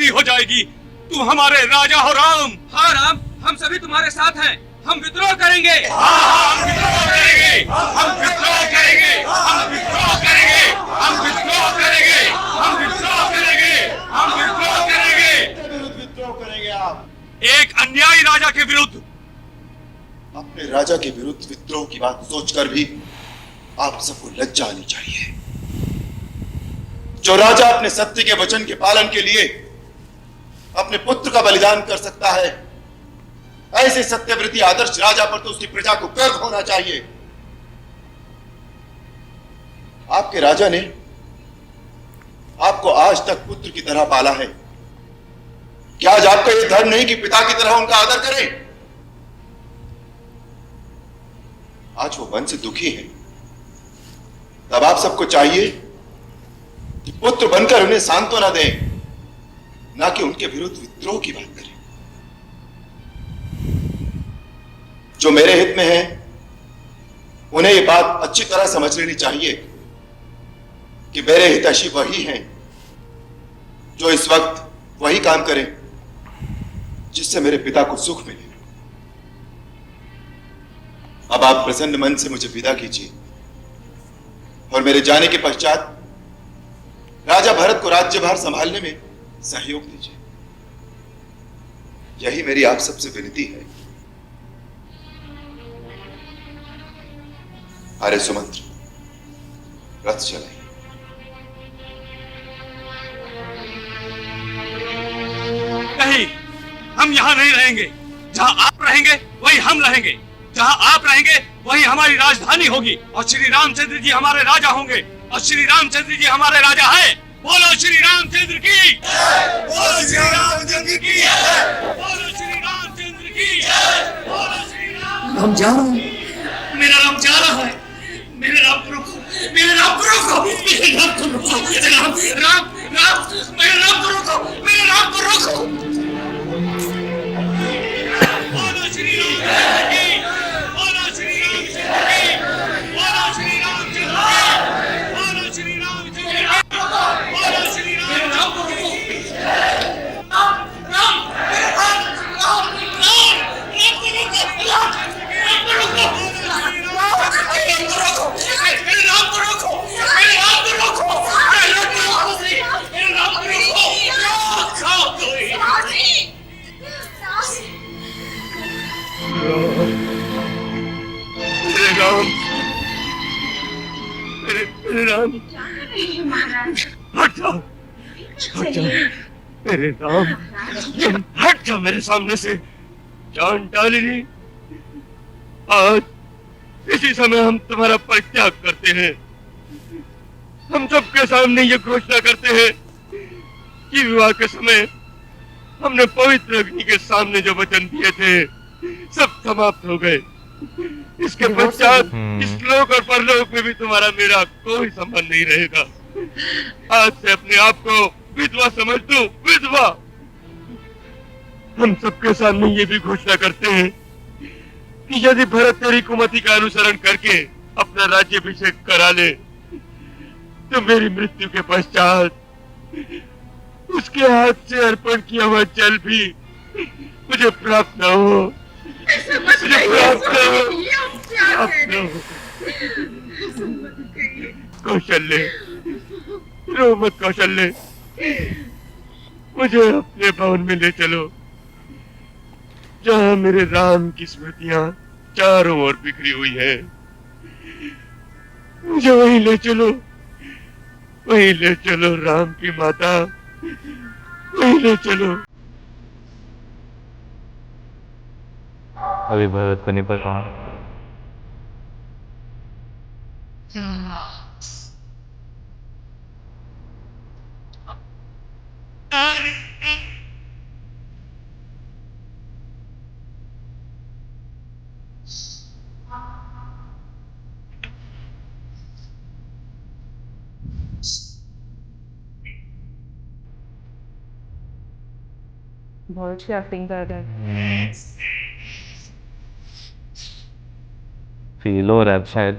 पूरी हो जाएगी। तुम हमारे राजा हो राम। हाँ राम, हम सभी तुम्हारे साथ हैं। हम विद्रोह करेंगे। हम विद्रोह करेंगे। हम विद्रोह करेंगे। हम विद्रोह करेंगे। हम विद्रोह करेंगे। हम विद्रोह करेंगे। हम विद्रोह करेंगे। विद्रोह करेंगे आप एक अन्यायी राजा के विरुद्ध। अपने राजा के विरुद्ध विद्रोह की बात सोचकर भी आप सबको लज्जा आनी चाहिए। जो राजा अपने सत्य के वचन के पालन के लिए अपने पुत्र का बलिदान कर सकता है, ऐसे सत्यव्रती आदर्श राजा पर तो उसकी प्रजा को गर्व होना चाहिए। आपके राजा ने आपको आज तक पुत्र की तरह पाला है। क्या आज आपका यह धर्म नहीं कि पिता की तरह उनका आदर करें? आज वो मन से दुखी है, तब आप सबको चाहिए कि पुत्र बनकर उन्हें सांत्वना दें, ना कि उनके विरुद्ध विद्रोह की बात करें। जो मेरे हित में है उन्हें यह बात अच्छी तरह समझ लेनी चाहिए कि मेरे हितैषी वही हैं जो इस वक्त वही काम करें जिससे मेरे पिता को सुख मिले। अब आप प्रसन्न मन से मुझे विदा कीजिए और मेरे जाने के पश्चात राजा भरत को राज्यभार संभालने में सहयोग दीजिए। यही मेरी आप सबसे विनती है। अरे सुमंत्र, रथ चलाइए। नहीं, हम यहाँ नहीं रहेंगे। जहाँ आप रहेंगे वही हम रहेंगे। जहाँ आप रहेंगे वही हमारी राजधानी होगी और श्री रामचंद्र जी हमारे राजा होंगे और श्री रामचंद्र जी हमारे राजा हैं। बोलो श्री रामचंद्र की। बोलो श्री रामचंद्र की। बोलो श्री रामचंद्र की। बोलो श्री राम। हम जा रहे हैं। मेरा राम जा रहा है। मेरे राम को रोको। मेरे राम को रोको। मेरे राम को रोको। मेरे राम राम राम मेरे राम को रोको। मेरे राम को रोको। बोलो श्री रामचंद्र की। बोलो श्री रामचंद्र की। बोलो श्री रामचंद्र की। बोलो श्री रामचंद्र की। बोलो श्री राम को रोको। राम राम मेरे राम राम राम को रोको। राम को रोको। मेरे राम को रोको। मेरे राम को रोको। मेरे राम को रोको। मेरे राम को रोको। खाओ कोई। मेरे राम, मेरे राम, हट जाओ, हट जाओ, मेरे राम, हट जाओ मेरे सामने से। जान डालिनी, आज इसी समय हम तुम्हारा परित्याग करते हैं। हम सबके सामने ये घोषणा करते हैं कि विवाह के समय हमने पवित्र अग्नि के सामने जो वचन दिए थे सब समाप्त हो गए। इसके पश्चात इस लोक और परलोक में भी तुम्हारा मेरा कोई संबंध नहीं रहेगा। आज से अपने आप को विधवा समझ दो, विधवा। हम सबके सामने ये भी घोषणा करते हैं कि यदि भरत तेरी कुमति का अनुसरण करके अपना राज्याभिषेक करा ले तो मेरी मृत्यु के पश्चात उसके हाथ से अर्पण किया हुआ जल भी मुझे प्राप्त न हो। मुझे प्राप्त न हो। कौशल्य, रो मत कौशल्य, मुझे अपने भवन में ले चलो जहाँ मेरे राम की स्मृतियां चारों ओर बिखरी हुई है। मुझे वहीं ले चलो, वहीं ले चलो राम की माता, वहीं ले चलो। अभी भरत को नहीं पता। बहुत अच्छी एक्टिंग कर रहे हैं। फील हो रहा है शायद।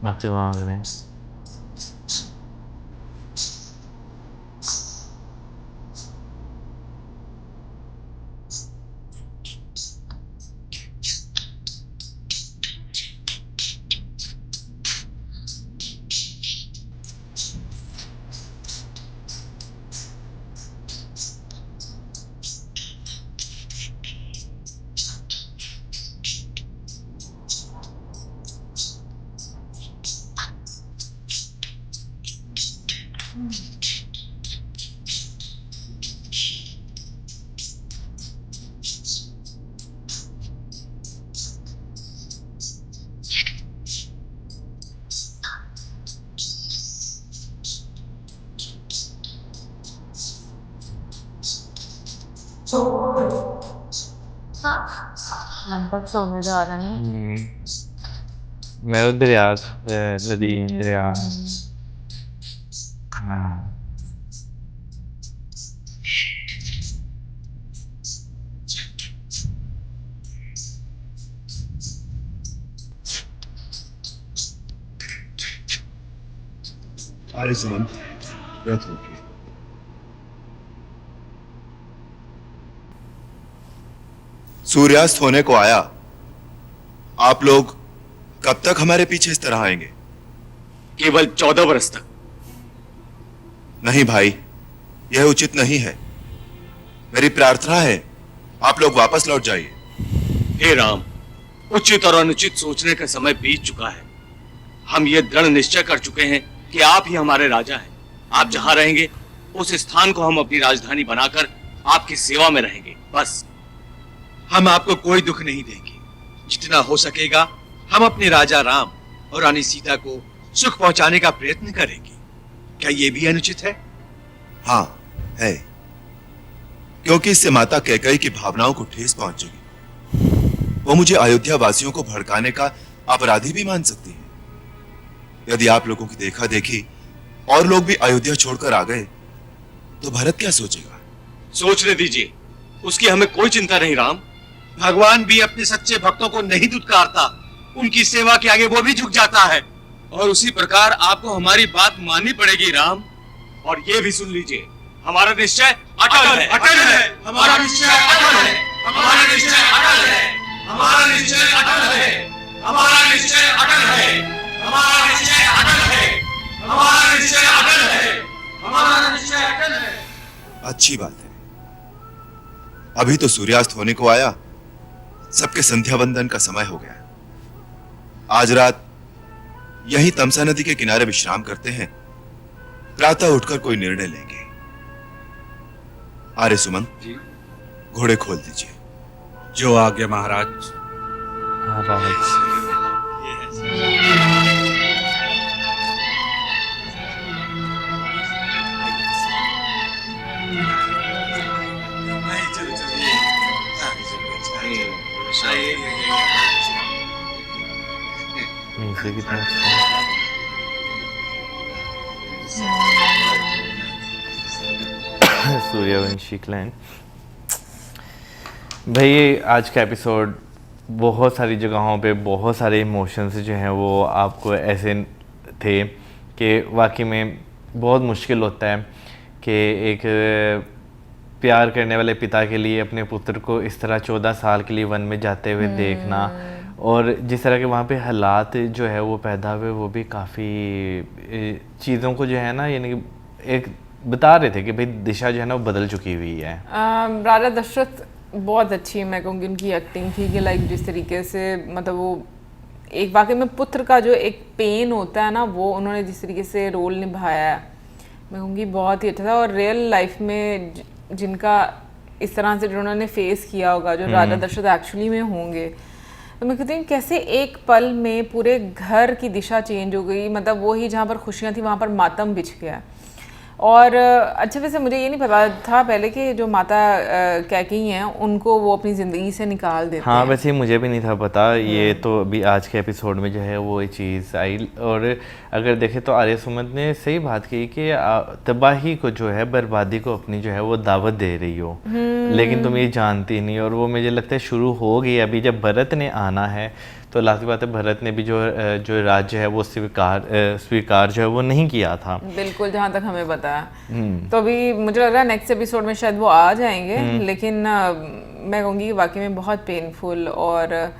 माफी मांग रहे हैं। हम तक सोने जा रहे हैं। मैं उधर यार नदी यार। हाँ अरे सुमन, व्रत हो गई। सूर्यास्त होने को आया। आप लोग कब तक हमारे पीछे इस तरह आएंगे? केवल 14 वर्ष तक। नहीं भाई, यह उचित नहीं है। मेरी प्रार्थना है आप लोग वापस लौट जाइए। हे राम, उचित और अनुचित सोचने का समय बीत चुका है। हम ये दृढ़ निश्चय कर चुके हैं कि आप ही हमारे राजा हैं। आप जहां रहेंगे उस स्थान को हम अपनी राजधानी बनाकर आपकी सेवा में रहेंगे। बस हम आपको कोई दुख नहीं देंगे। जितना हो सकेगा हम अपने राजा राम और रानी सीता को सुख पहुंचाने का प्रयत्न करेंगे। क्या ये भी अनुचित है? हाँ है, क्योंकि इससे माता कैकेयी की भावनाओं को ठेस पहुंचेगी। वो मुझे अयोध्या वासियों को भड़काने का अपराधी भी मान सकती है। यदि आप लोगों की देखा देखी और लोग भी अयोध्या छोड़कर आ गए तो भरत क्या सोचेगा? सोचने दीजिए, उसकी हमें कोई चिंता नहीं राम। भगवान भी अपने सच्चे भक्तों को नहीं दुत्कारता, उनकी सेवा के आगे वो भी झुक जाता है। और उसी प्रकार आपको हमारी बात माननी पड़ेगी राम। और ये भी सुन लीजिए, हमारा निश्चय अटल है। अटल है हमारा निश्चय, अटल है हमारा निश्चय, अटल है हमारा निश्चय, अटल है हमारा निश्चय, अटल है हमारा निश्चय, अटल है हमारा निश्चय, अटल है हमारा निश्चय, अटल है। अच्छी बात है। अभी तो सूर्यास्त होने को आया, सबके संध्या वंदन का समय हो गया। आज रात यहीं तमसा नदी के किनारे विश्राम करते हैं। प्रातः उठकर कोई निर्णय लेंगे। आर्य सुमन, घोड़े खोल दीजिए। जो आज्ञा महाराज। नीचे की तरफ सूर्यवंशी क्लैन। भाई आज का एपिसोड बहुत सारी जगहों पे बहुत सारे इमोशंस जो हैं वो आपको ऐसे थे कि वाकई में बहुत मुश्किल होता है कि एक प्यार करने वाले पिता के लिए अपने पुत्र को इस तरह 14 साल के लिए वन में जाते हुए देखना, और जिस तरह के वहाँ पे हालात जो है वो पैदा हुए, वो भी काफ़ी चीज़ों को जो है ना, यानी कि एक बता रहे थे कि भाई दिशा जो है ना वो बदल चुकी हुई है। राजा दशरथ बहुत अच्छी मैं कहूँगी उनकी एक्टिंग थी कि लाइक जिस तरीके से मतलब वो एक वाकई में पुत्र का जो एक पेन होता है ना, वो उन्होंने जिस तरीके से रोल निभाया है मैं कहूँगी बहुत ही अच्छा था। और रियल लाइफ में जिनका इस तरह से जिन्होंने फेस किया होगा, जो राजा दशरथ एक्चुअली में होंगे, तो मैं कहती हूँ कैसे एक पल में पूरे घर की दिशा चेंज हो गई। मतलब वो ही जहाँ पर खुशियाँ थी वहाँ पर मातम बिछ गया। और अच्छा वैसे मुझे ये नहीं पता था पहले कि जो माता कैकेयी हैं उनको वो अपनी ज़िंदगी से निकाल देते हाँ हैं। वैसे मुझे भी नहीं था पता, ये तो अभी आज के एपिसोड में जो है वो चीज़ आई। और अगर देखें तो आर्य सुमंत ने सही बात की कि तबाही को जो है, बर्बादी को अपनी जो है वो दावत दे रही हो, लेकिन तुम ये जानती नहीं। और वो मुझे लगता है शुरू हो गई अभी जब भरत ने आना है, तो लास्ट बात है भरत ने भी जो राज्य है वो स्वीकार जो है वो नहीं किया था। बिल्कुल, जहाँ तक हमें पता है। तो अभी मुझे लग रहा है नेक्स्ट एपिसोड में शायद वो आ जाएंगे, लेकिन मैं कहूँगी कि वाकई में बहुत पेनफुल और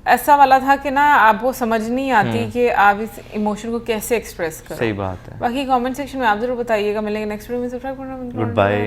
ऐसा वाला था कि ना आपको समझ नहीं आती कि आप इस इमोशन को कैसे एक्सप्रेस करो। सही बात है। बाकी कमेंट सेक्शन में आप जरूर बताइएगा। मिलेंगे नेक्स्ट वीडियो में। सब्सक्राइब करना मत भूलिएगा। Good bye.